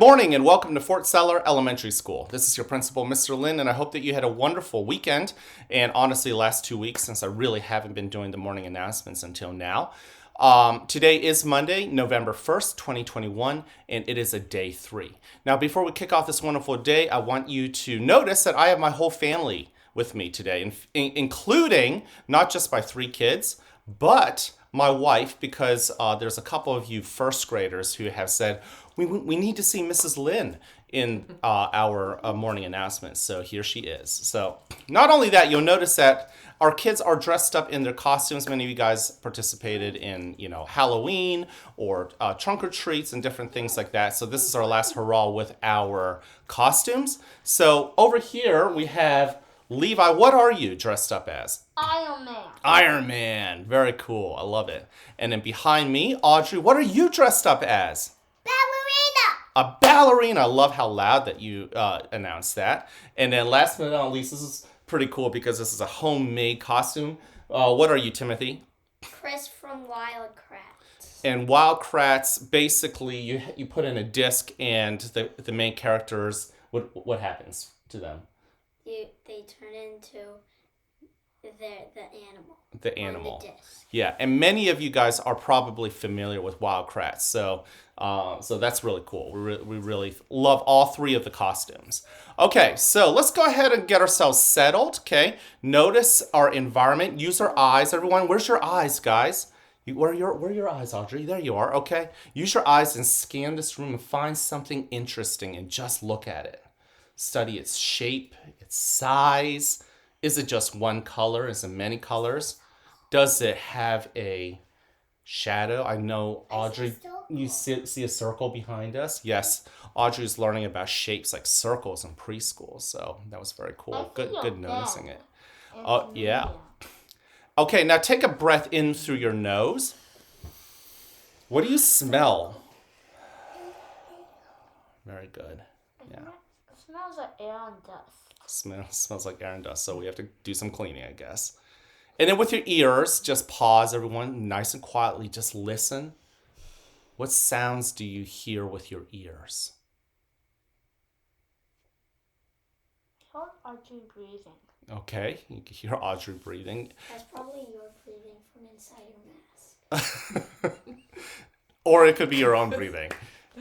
morning and welcome to Fort Seller Elementary School. This is your principal, Mr. Lin, and I hope that you had a wonderful weekend. And honestly, the last 2 weeks, since I really haven't been doing the morning announcements until now. Today is Monday, November 1st, 2021, and it is a day 3. Now, before we kick off this wonderful day, I want you to notice that I have my whole family with me today, including not just my 3 kids, but my wife, because there's a couple of you first graders who have said, we need to see Mrs. Lin in our morning announcements. So here she is. So not only that, you'll notice that our kids are dressed up in their costumes. Many of you guys participated in, Halloween or trunk or treats and different things like that. So this is our last hurrah with our costumes. So over here we have Levi. What are you dressed up as? Iron Man. Iron Man. Very cool. I love it. And then behind me, Audrey, what are you dressed up as? Ballerina. A ballerina. I love how loud that you announced that. And then last but not least, this is pretty cool because this is a homemade costume. What are you, Timothy? Chris from Wild Kratts. And Wild Kratts, basically, you put in a disc and the main characters, what happens to them? They turn into the animal. The animal. On the disc. Yeah, and many of you guys are probably familiar with Wild Kratts, so that's really cool. We really love all 3 of the costumes. Okay, so let's go ahead and get ourselves settled. Okay, notice our environment. Use our eyes, everyone. Where's your eyes, guys? Where are your eyes, Audrey? There you are. Okay, use your eyes and scan this room and find something interesting and just look at it. Study its shape, its size. Is it just one color? Is it many colors? Does it have a shadow? I know, Audrey, you see a circle behind us? Yes, Audrey's learning about shapes like circles in preschool, so that was very cool. Good noticing it. Oh, yeah. Okay, now take a breath in through your nose. What do you smell? Very good. Yeah. It smells like air and dust. Smells like air and dust, so we have to do some cleaning, I guess. And then with your ears, just pause, everyone, nice and quietly, just listen. What sounds do you hear with your ears? Hear Audrey breathing. Okay, you can hear Audrey breathing. That's probably your breathing from inside your mask. Or it could be your own breathing.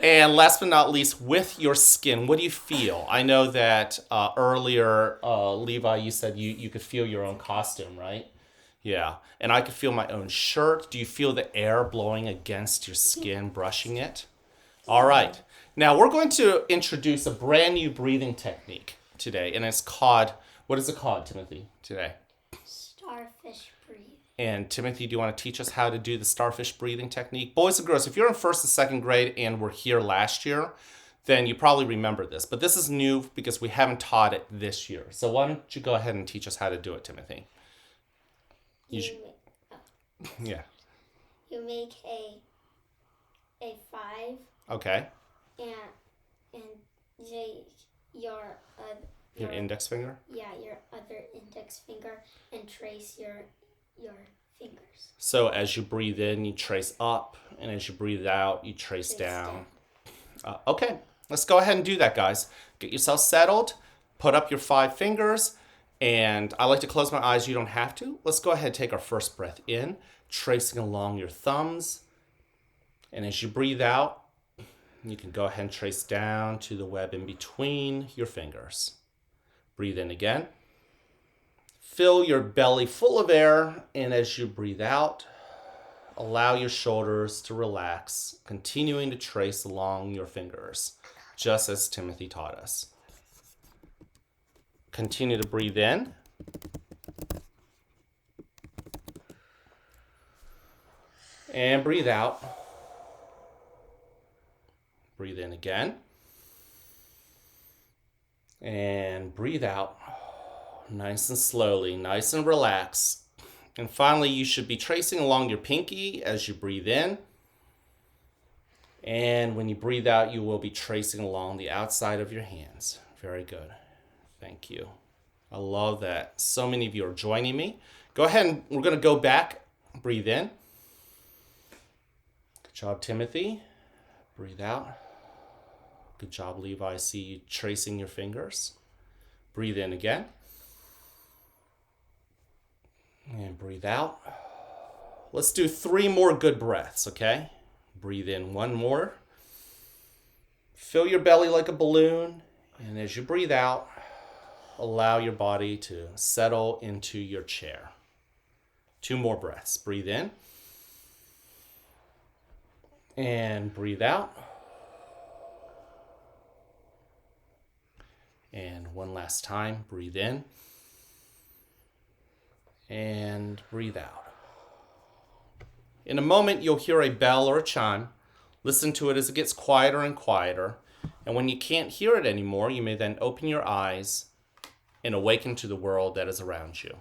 And last but not least, with your skin, what do you feel? I know that earlier, Levi, you said you could feel your own costume, right? Yeah. And I could feel my own shirt. Do you feel the air blowing against your skin, brushing it? All right. Now we're going to introduce a brand new breathing technique today. And it's called, what is it called, Timothy, today? Starfish breathing. And Timothy, do you want to teach us how to do the starfish breathing technique? Boys and girls, if you're in 1st and 2nd grade and were here last year, then you probably remember this. But this is new because we haven't taught it this year. So why don't you go ahead and teach us how to do it, Timothy? Yeah. You make a 5. Okay. And your index finger? Yeah, your other index finger, and trace your fingers. So as you breathe in, you trace up, and as you breathe out, you trace down. Okay, let's go ahead and do that, guys. Get yourself settled, put up your 5 fingers, and I like to close my eyes. You don't have to. Let's go ahead and take our first breath in, tracing along your thumbs. And as you breathe out, you can go ahead and trace down to the web in between your fingers. Breathe in again. Fill your belly full of air, and as you breathe out, allow your shoulders to relax, continuing to trace along your fingers, just as Timothy taught us. Continue to breathe in. And breathe out. Breathe in again. And breathe out. Nice and slowly, nice and relaxed. And finally, you should be tracing along your pinky as you breathe in. And when you breathe out, you will be tracing along the outside of your hands. Very good. Thank you. I love that. So many of you are joining me. Go ahead and we're going to go back. Breathe in. Good job, Timothy. Breathe out. Good job, Levi. I see you tracing your fingers. Breathe in again. And breathe out. Let's do 3 more good breaths, okay? Breathe in 1 more. Fill your belly like a balloon. And as you breathe out, allow your body to settle into your chair. 2 more breaths. Breathe in. And breathe out. And one last time, breathe in. And breathe out. In a moment, you'll hear a bell or a chime. Listen to it as it gets quieter and quieter. And when you can't hear it anymore, you may then open your eyes and awaken to the world that is around you.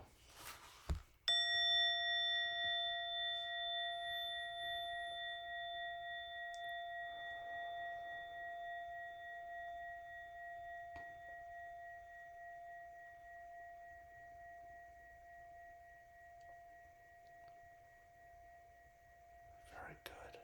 Very good.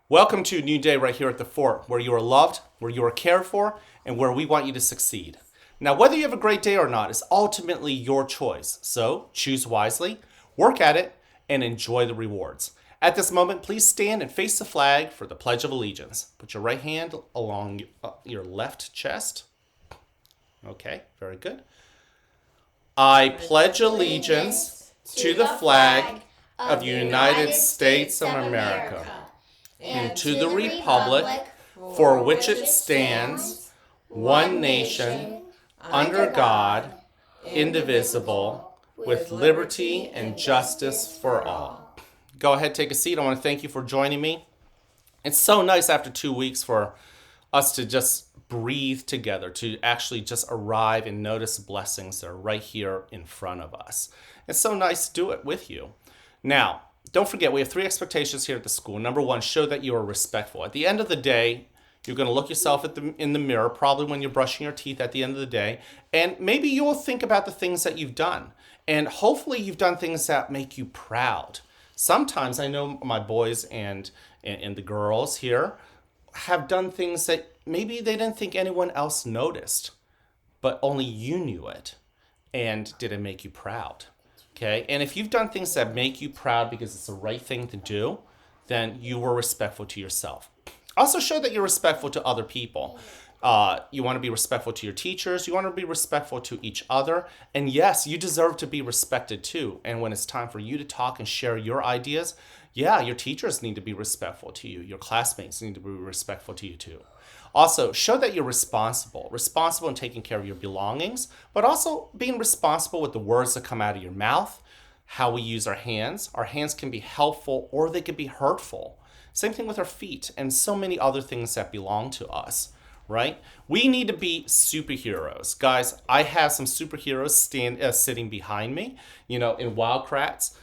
Welcome to a new day right here at the fort, where you are loved, where you are cared for, and where we want you to succeed. Now, whether you have a great day or not is ultimately your choice. So choose wisely, work at it, and enjoy the rewards. At this moment, please stand and face the flag for the Pledge of Allegiance. Put your right hand along your left chest. Okay, very good. I pledge allegiance to the flag of the United States of America and to the republic for which it stands, one nation, under God, indivisible, with liberty and justice for all. Go ahead, take a seat. I want to thank you for joining me. It's so nice after 2 weeks for us to just breathe together, to actually just arrive and notice blessings that are right here in front of us. It's so nice to do it with you. Now, don't forget, we have 3 expectations here at the school. Number 1, show that you are respectful. At the end of the day, you're going to look yourself in the mirror, probably when you're brushing your teeth at the end of the day, and maybe you'll think about the things that you've done. And hopefully you've done things that make you proud. Sometimes I know my boys and the girls here have done things that maybe they didn't think anyone else noticed, but only you knew it. And did it make you proud? Okay, and if you've done things that make you proud because it's the right thing to do, then you were respectful to yourself. Also show that you're respectful to other people. You want to be respectful to your teachers. You want to be respectful to each other. And yes, you deserve to be respected too. And when it's time for you to talk and share your ideas, yeah, your teachers need to be respectful to you. Your classmates need to be respectful to you too. Also, show that you're responsible in taking care of your belongings, but also being responsible with the words that come out of your mouth, how we use our hands. Our hands can be helpful or they can be hurtful. Same thing with our feet and so many other things that belong to us, right? We need to be superheroes. Guys, I have some superheroes sitting behind me. You know, in Wildcrats,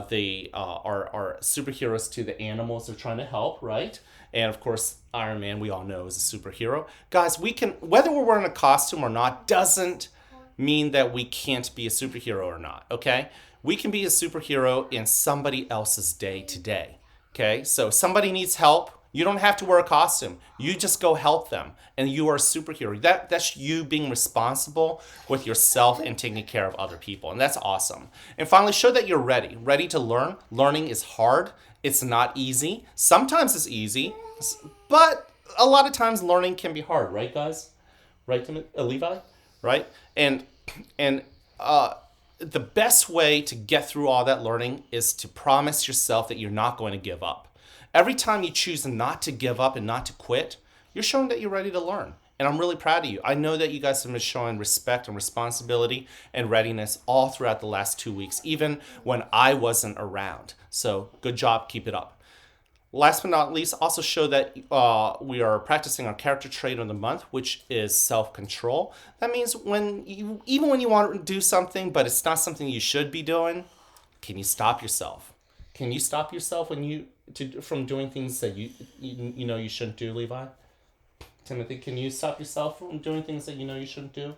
they are superheroes to the animals they're trying to help, right? And of course, Iron Man, we all know, is a superhero. Guys, we can, whether we're wearing a costume or not, doesn't mean that we can't be a superhero or not, okay? We can be a superhero in somebody else's day today, okay? So somebody needs help. You don't have to wear a costume. You just go help them, and you are a superhero. That's you being responsible with yourself and taking care of other people, and that's awesome. And finally, show that you're ready to learn. Learning is hard. It's not easy. Sometimes it's easy, but a lot of times learning can be hard, right, guys? Right, Levi? Right? And the best way to get through all that learning is to promise yourself that you're not going to give up. Every time you choose not to give up and not to quit, you're showing that you're ready to learn. And I'm really proud of you. I know that you guys have been showing respect and responsibility and readiness all throughout the last 2 weeks, even when I wasn't around. So good job. Keep it up. Last but not least, also show that we are practicing our character trait of the month, which is self-control. That means even when you want to do something, but it's not something you should be doing, can you stop yourself? Can you stop yourself from doing things that you know you shouldn't do, Levi? Timothy, can you stop yourself from doing things that you know you shouldn't do?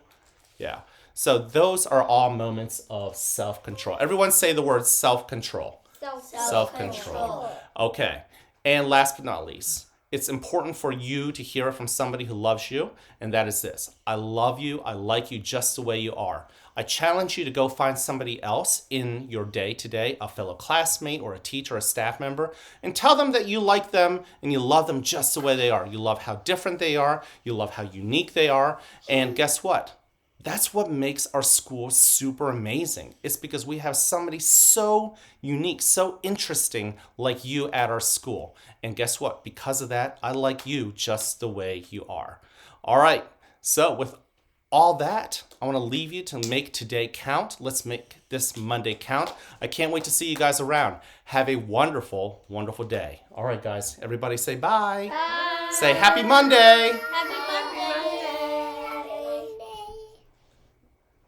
Yeah. So those are all moments of self-control. Everyone say the word self-control. Self-control. Okay. And last but not least, it's important for you to hear it from somebody who loves you, and that is this: I love you, I like you just the way you are. I challenge you to go find somebody else in your day today, a fellow classmate or a teacher, a staff member, and tell them that you like them and you love them just the way they are. You love how different they are, you love how unique they are, and guess what? That's what makes our school super amazing. It's because we have somebody so unique, so interesting like you at our school. And guess what? Because of that, I like you just the way you are. All right. So with all that, I want to leave you to make today count. Let's make this Monday count. I can't wait to see you guys around. Have a wonderful, wonderful day. All right, guys. Everybody say bye. Bye. Say happy Monday. Happy